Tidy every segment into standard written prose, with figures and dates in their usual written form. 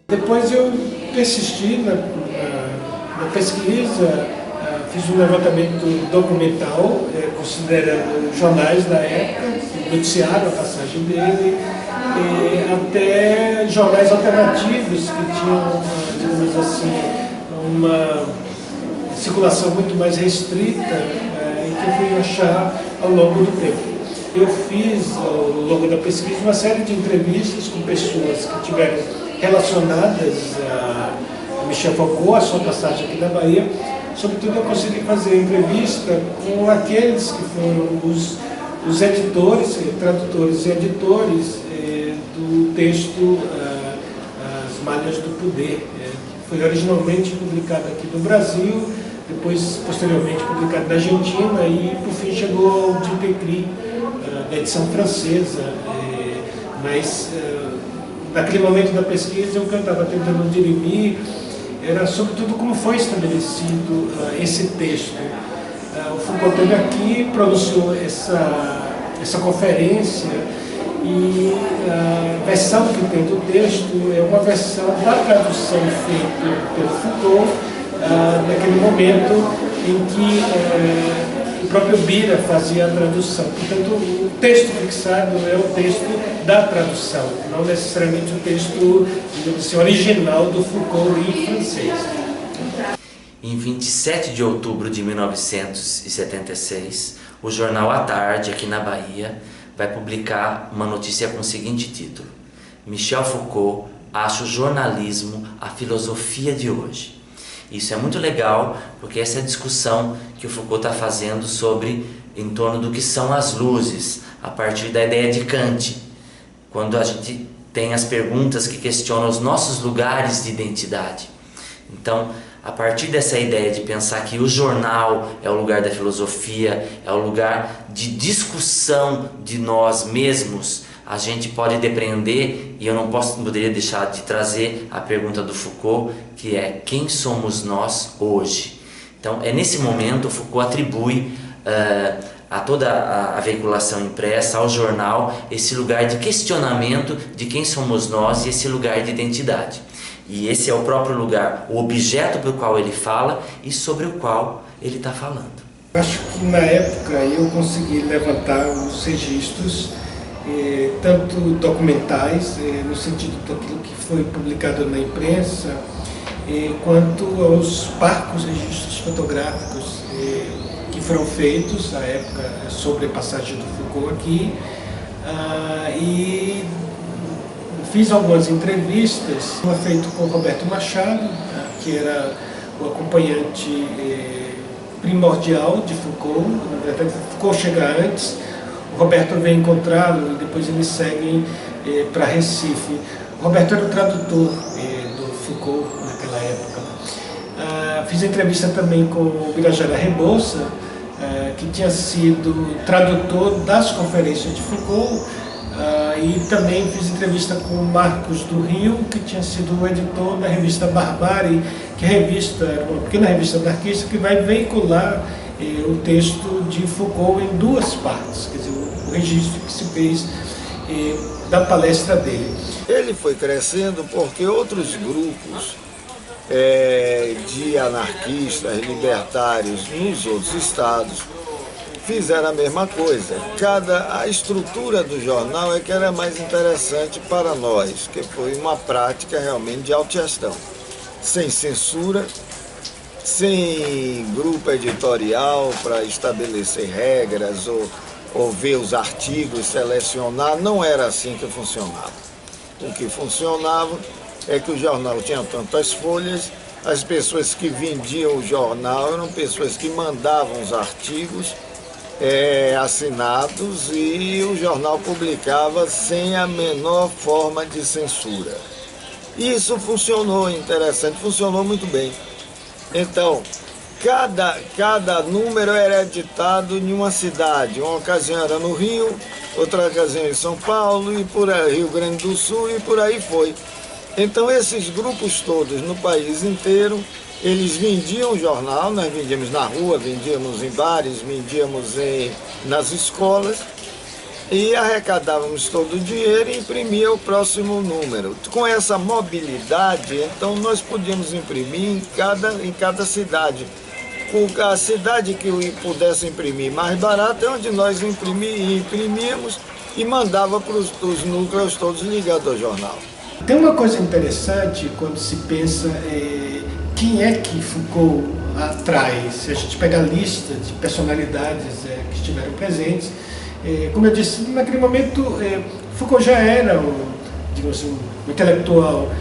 Depois eu persisti na pesquisa, fiz um levantamento documental, considerando jornais da época, noticiaram a passagem dele, até jornais alternativos que tinham, digamos assim, uma circulação muito mais restrita, e que eu fui achar ao longo do tempo. Eu fiz, ao longo da pesquisa, uma série de entrevistas com pessoas que tiveram relacionadas a Michel Foucault, a sua passagem aqui na Bahia. Sobretudo, eu consegui fazer entrevista com aqueles que foram os editores, tradutores e editores do texto As Malhas do Poder, que foi originalmente publicado aqui no Brasil, depois, posteriormente, publicado na Argentina e, por fim, chegou ao Dupécry, da edição francesa. Mas, naquele momento da pesquisa, o que eu estava tentando dirimir era, sobretudo, como foi estabelecido esse texto. O Foucault esteve aqui, pronunciou essa conferência, e a versão que tem do texto é uma versão da tradução feita pelo Foucault, naquele momento em que o próprio Bira fazia a tradução. Portanto, o texto fixado é o texto da tradução, não necessariamente o texto, digamos assim, original do Foucault em francês. Em 27 de outubro de 1976, o jornal A Tarde, aqui na Bahia, vai publicar uma notícia com o seguinte título: Michel Foucault acha o jornalismo a filosofia de hoje. Isso é muito legal, porque essa é a discussão que o Foucault está fazendo em torno do que são as luzes, a partir da ideia de Kant, quando a gente tem as perguntas que questionam os nossos lugares de identidade. Então, a partir dessa ideia de pensar que o jornal é o lugar da filosofia, é o lugar de discussão de nós mesmos, a gente pode depreender, e eu não poderia deixar de trazer a pergunta do Foucault, que é: quem somos nós hoje? Então, é nesse momento o Foucault atribui a toda a veiculação impressa, ao jornal, esse lugar de questionamento de quem somos nós e esse lugar de identidade. E esse é o próprio lugar, o objeto pelo qual ele fala e sobre o qual ele está falando. Acho que na época eu consegui levantar os registros, tanto documentais, no sentido daquilo que foi publicado na imprensa, quanto aos parcos registros fotográficos que foram feitos na época sobre a passagem do Foucault aqui, e fiz algumas entrevistas, uma feita com o Roberto Machado, que era o acompanhante primordial de Foucault. Na verdade, Foucault chega antes, o Roberto vem encontrá-lo e depois eles seguem para Recife. O Roberto era o tradutor do Foucault naquela época. Fiz entrevista também com o Birajara Rebouça, que tinha sido tradutor das conferências de Foucault, e também fiz entrevista com o Marcos do Rio, que tinha sido o editor da revista Barbárie, que era uma pequena revista anarquista que vai veicular o texto de Foucault em duas partes, quer dizer, o registro que se fez da palestra dele. Ele foi crescendo porque outros grupos de anarquistas, libertários nos outros estados fizeram a mesma coisa. A estrutura do jornal é que era mais interessante para nós, que foi uma prática realmente de autogestão, sem censura, sem grupo editorial para estabelecer regras ou ver os artigos, selecionar. Não era assim que funcionava. O que funcionava é que o jornal tinha tantas folhas, as pessoas que vendiam o jornal eram pessoas que mandavam os artigos assinados, e o jornal publicava sem a menor forma de censura. Isso funcionou, interessante, funcionou muito bem. Então, cada número era editado em uma cidade. Uma ocasião era no Rio, outra ocasião em São Paulo, e por aí, Rio Grande do Sul, e por aí foi. Então, esses grupos todos no país inteiro, eles vendiam o jornal, nós vendíamos na rua, vendíamos em bares, vendíamos nas escolas, e arrecadávamos todo o dinheiro e imprimia o próximo número. Com essa mobilidade, então nós podíamos imprimir em cada cidade. A cidade que pudesse imprimir mais barato é onde nós imprimíamos e mandava para os núcleos todos ligados ao jornal. Tem uma coisa interessante quando se pensa quem é que Foucault atrai. Se a gente pega a lista de personalidades que estiveram presentes, como eu disse, naquele momento Foucault já era digamos assim, um intelectual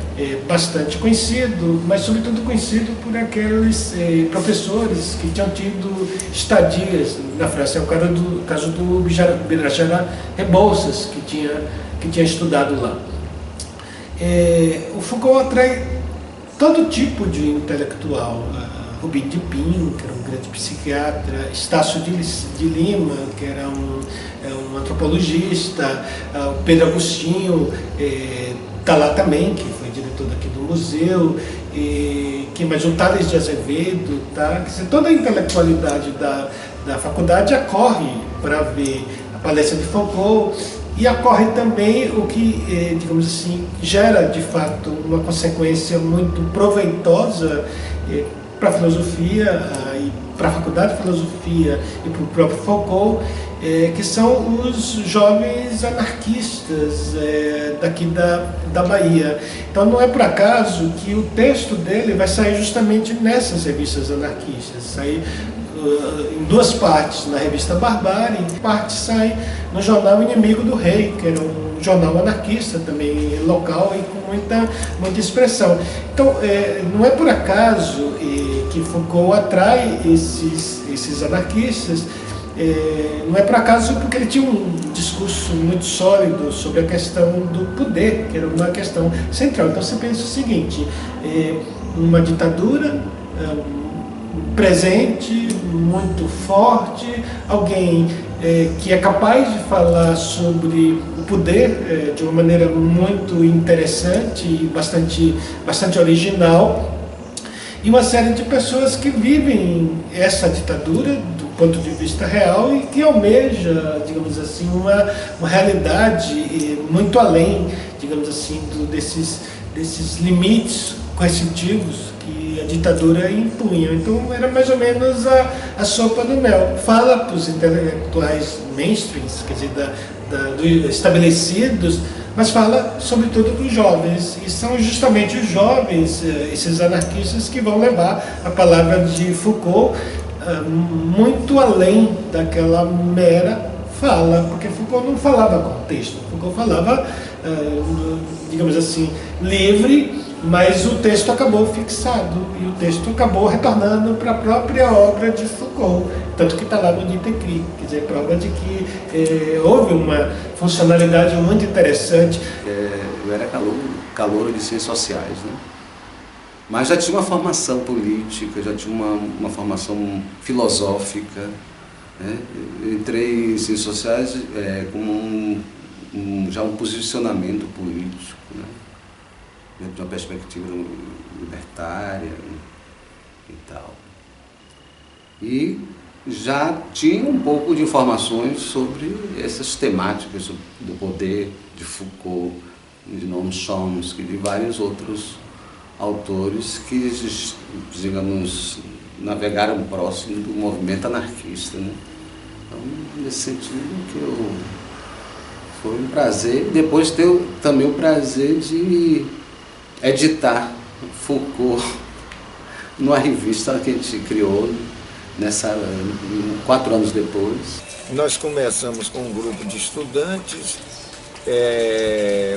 bastante conhecido, mas sobretudo conhecido por aqueles professores que tinham tido estadias na França. É o caso do Birajara Rebouças, que tinha estudado lá. O Foucault atrai todo tipo de intelectual. Rubim de Pinho, que era um grande psiquiatra, Estácio de Lima, que era um antropologista, o Pedro Agostinho está lá também, que foi diretor daqui do museu, que mais o Tales de Azevedo, tá? Quer dizer, toda a intelectualidade da faculdade acorre para ver a palestra de Foucault, e ocorre também o que, digamos assim, gera de fato uma consequência muito proveitosa para a filosofia e para a faculdade de filosofia e para o próprio Foucault, que são os jovens anarquistas daqui da Bahia. Então não é por acaso que o texto dele vai sair justamente nessas revistas anarquistas, sair em duas partes, na revista Barbárie, e parte sai no jornal Inimigo do Rei, que era um jornal anarquista também local e com muita expressão. Então não é por acaso que Foucault atrai esses anarquistas, não é por acaso porque ele tinha um discurso muito sólido sobre a questão do poder, que era uma questão central. Então você pensa o seguinte, uma ditadura presente, muito forte, alguém que é capaz de falar sobre o poder de uma maneira muito interessante e bastante original, e uma série de pessoas que vivem essa ditadura do ponto de vista real e que almeja, digamos assim, uma realidade muito além, digamos assim, desses limites coercitivos que a ditadura impunha. Então era mais ou menos a sopa do mel. Fala para os intelectuais mainstreams, quer dizer, estabelecidos, mas fala sobretudo dos jovens. E são justamente os jovens, esses anarquistas, que vão levar a palavra de Foucault muito além daquela mera fala, porque Foucault não falava com texto, Foucault falava, digamos assim, livre, mas o texto acabou fixado e o texto acabou retornando para a própria obra de Foucault, tanto que está lá no Dite Écrit, quer dizer, prova de que houve uma funcionalidade muito interessante. Eu era calouro de ciências sociais, né? Mas já tinha uma formação política, já tinha uma formação filosófica, né? Eu entrei em ciências sociais com já um posicionamento político, né? Dentro de uma perspectiva libertária e tal. E já tinha um pouco de informações sobre essas temáticas do poder de Foucault, de Noam Chomsky, de vários outros autores que, digamos, navegaram próximo do movimento anarquista, né? Então, nesse sentido, foi um prazer. Depois ter também o prazer de editar Foucault numa revista que a gente criou 4 anos depois. Nós começamos com um grupo de estudantes,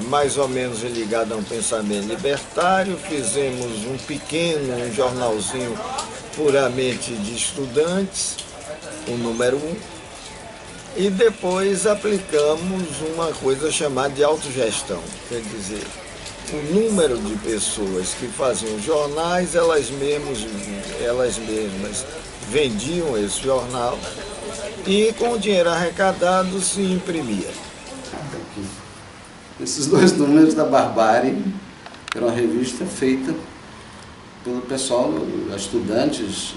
mais ou menos ligado a um pensamento libertário, fizemos um jornalzinho puramente de estudantes, o número 1, e depois aplicamos uma coisa chamada de autogestão, quer dizer, o número de pessoas que faziam jornais, elas mesmas vendiam esse jornal e com o dinheiro arrecadado se imprimia. Esses 2 números da Barbárie, era uma revista feita pelo pessoal, estudantes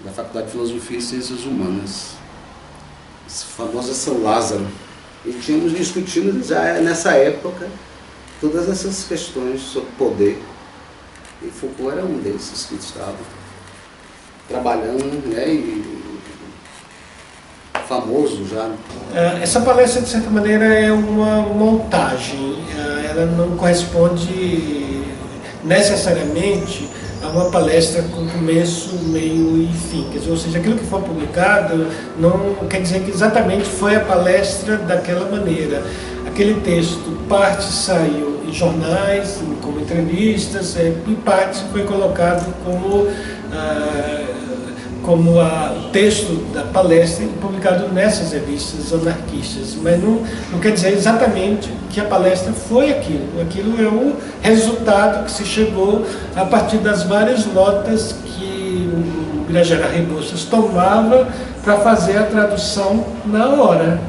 da Faculdade de Filosofia e Ciências Humanas, esse famoso São Lázaro. E tínhamos discutindo já nessa época todas essas questões sobre poder. E Foucault era um desses que estava trabalhando, né, e famoso já. Essa palestra, de certa maneira, é uma montagem. Ela não corresponde necessariamente a uma palestra com começo, meio e fim. Quer dizer, ou seja, aquilo que foi publicado não quer dizer que exatamente foi a palestra daquela maneira. Aquele texto, parte saiu em jornais, como entrevistas, e parte foi colocado como o texto da palestra publicado nessas revistas anarquistas, mas não quer dizer exatamente que a palestra foi aquilo. Aquilo é o resultado que se chegou a partir das várias notas que o Birajara Rebouças tomava para fazer a tradução na hora.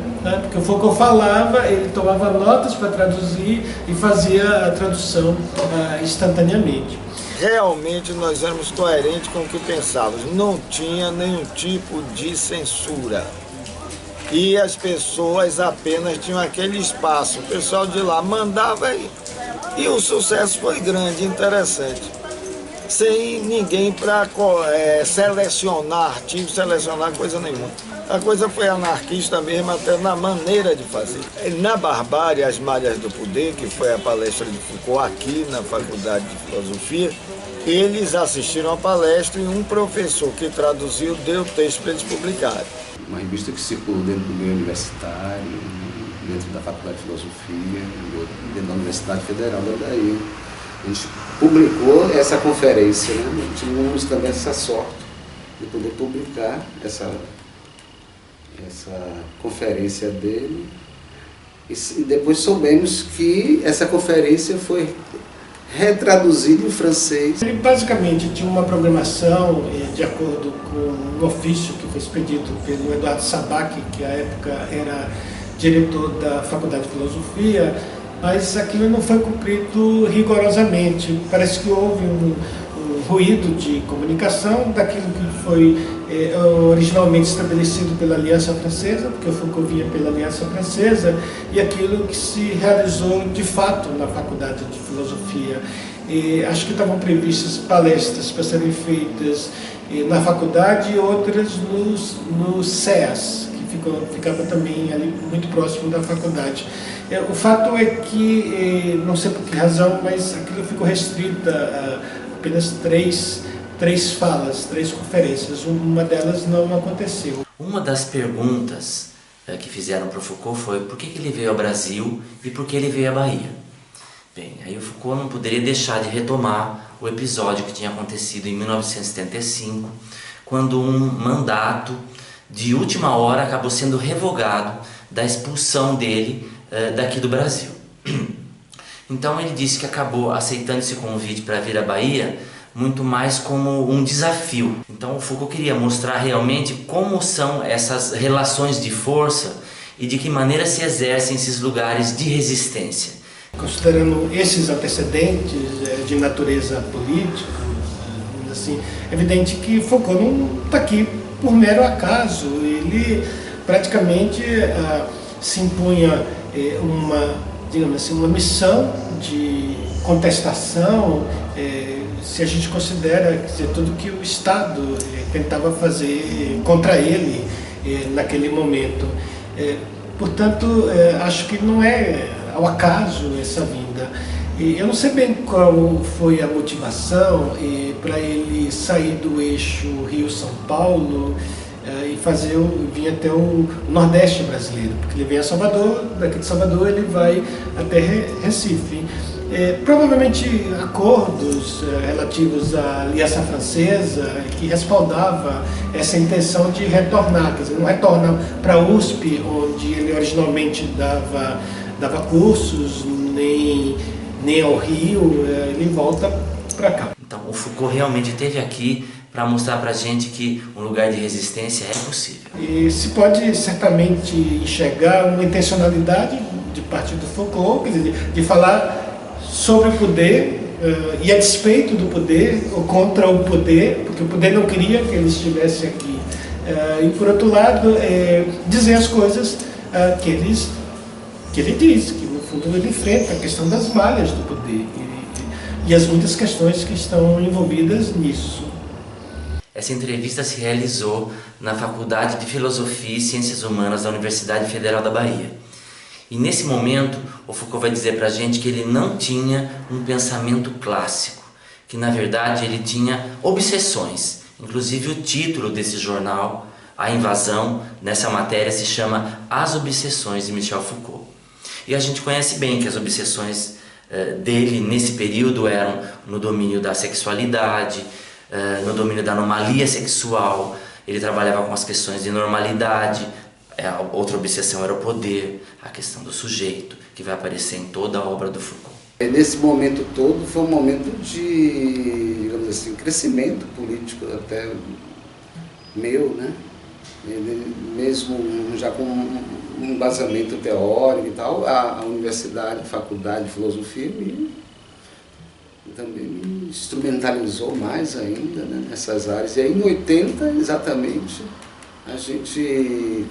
Porque o Foucault falava, ele tomava notas para traduzir e fazia a tradução instantaneamente. Realmente nós éramos coerentes com o que pensávamos, não tinha nenhum tipo de censura. E as pessoas apenas tinham aquele espaço, o pessoal de lá mandava e o sucesso foi grande, interessante. Sem ninguém para selecionar artigos, selecionar coisa nenhuma. A coisa foi anarquista mesmo, até na maneira de fazer. Na Barbárie, as Malhas do Poder, que foi a palestra de Foucault aqui na Faculdade de Filosofia, eles assistiram a palestra e um professor que traduziu deu o texto para eles publicarem. Uma revista que circulou dentro do meio universitário, dentro da Faculdade de Filosofia, dentro da Universidade Federal da Bahia. A gente publicou essa conferência, né? Tivemos também essa sorte de poder publicar essa conferência dele, e depois soubemos que essa conferência foi retraduzida em francês. Ele basicamente tinha uma programação de acordo com um ofício que foi expedido pelo Eduardo Sabac, que à época era diretor da Faculdade de Filosofia, mas aquilo não foi cumprido rigorosamente. Parece que houve um ruído de comunicação daquilo que foi originalmente estabelecido pela Aliança Francesa, porque o Foucault vinha pela Aliança Francesa, e aquilo que se realizou de fato na Faculdade de Filosofia. E acho que estavam previstas palestras para serem feitas na faculdade e outras nos CEAS, que ficava também ali muito próximo da faculdade. O fato é que, não sei por que razão, mas aquilo ficou restrita a apenas três falas, 3 conferências. Uma delas não aconteceu. Uma das perguntas que fizeram para o Foucault foi por que ele veio ao Brasil e por que ele veio à Bahia. Bem, aí o Foucault não poderia deixar de retomar o episódio que tinha acontecido em 1975, quando um mandato de última hora acabou sendo revogado da expulsão dele daqui do Brasil. Então ele disse que acabou aceitando esse convite para vir à Bahia muito mais como um desafio. Então o Foucault queria mostrar realmente como são essas relações de força e de que maneira se exercem esses lugares de resistência. Considerando esses antecedentes de natureza política, assim, é evidente que Foucault não está aqui por mero acaso. Ele praticamente se impunha digamos assim, uma missão de contestação, se a gente considera, quer dizer, tudo que o Estado tentava fazer contra ele naquele momento. Portanto, acho que não é ao acaso essa vinda. Eu não sei bem qual foi a motivação para ele sair do eixo Rio-São Paulo e vir até o Nordeste brasileiro, porque ele vem a Salvador, daqui de Salvador ele vai até Recife. Provavelmente acordos relativos à Aliança Francesa que respaldava essa intenção de retornar, quer dizer, não retorna para a USP, onde ele originalmente dava cursos, nem ao Rio, ele volta para cá. Então o Foucault realmente esteve aqui para mostrar para a gente que um lugar de resistência é possível. E se pode certamente enxergar uma intencionalidade de parte do Foucault, quer dizer, de falar sobre o poder e a despeito do poder, ou contra o poder, porque o poder não queria que ele estivesse aqui. E por outro lado, dizer as coisas que eles que ele diz que, no fundo, ele enfrenta a questão das malhas do poder e as muitas questões que estão envolvidas nisso. Essa entrevista se realizou na Faculdade de Filosofia e Ciências Humanas da Universidade Federal da Bahia. E nesse momento, o Foucault vai dizer para a gente que ele não tinha um pensamento clássico, que na verdade ele tinha obsessões. Inclusive o título desse jornal, A Invasão, nessa matéria se chama As Obsessões de Michel Foucault. E a gente conhece bem que as obsessões dele nesse período eram no domínio da sexualidade, no domínio da anomalia sexual. Ele trabalhava com as questões de normalidade. Outra obsessão era o poder, a questão do sujeito, que vai aparecer em toda a obra do Foucault. Nesse momento todo foi um momento de, digamos assim, crescimento político até meu, né? Mesmo já com um embasamento teórico e tal, a universidade, a faculdade de filosofia também me instrumentalizou mais ainda, né, nessas áreas. E aí em 80, exatamente, a gente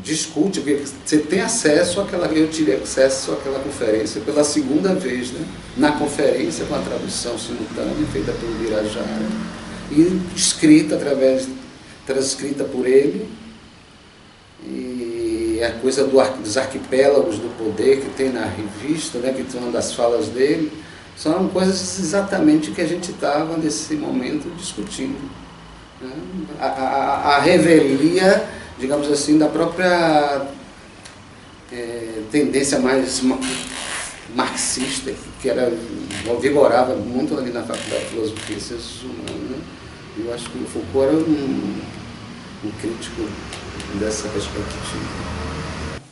discute, porque você tem acesso àquela, eu tive acesso àquela conferência pela segunda vez, né, na conferência com a tradução simultânea feita pelo Birajara e escrita transcrita por ele, e a coisa dos arquipélagos do poder que tem na revista, né, que tem uma das falas dele, são coisas exatamente que a gente estava nesse momento discutindo, né? A revelia, digamos assim, da própria tendência mais marxista, que vigorava muito ali na Faculdade de Filosofia e Ciências Humanas, né? Eu acho que o Foucault era um crítico dessa perspectiva.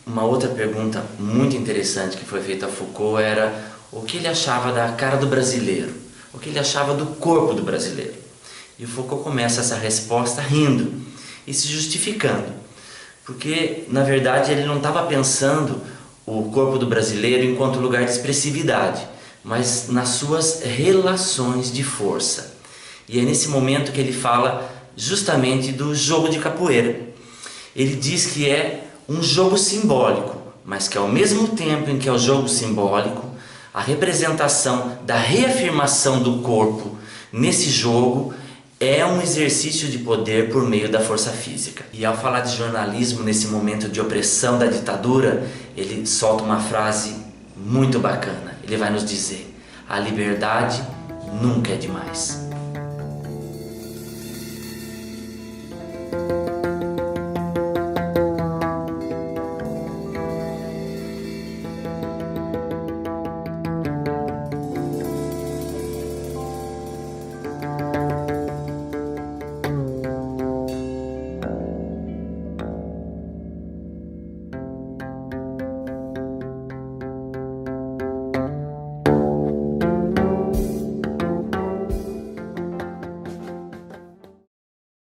Uma outra pergunta muito interessante que foi feita a Foucault era o que ele achava da cara do brasileiro, o que ele achava do corpo do brasileiro. E o Foucault começa essa resposta rindo e se justificando, porque na verdade ele não estava pensando o corpo do brasileiro enquanto lugar de expressividade, mas nas suas relações de força. E é nesse momento que ele fala justamente do jogo de capoeira. Ele diz que é um jogo simbólico, mas que ao mesmo tempo em que é o jogo simbólico, a representação da reafirmação do corpo nesse jogo é um exercício de poder por meio da força física. E ao falar de jornalismo nesse momento de opressão da ditadura, ele solta uma frase muito bacana. Ele vai nos dizer: a liberdade nunca é demais.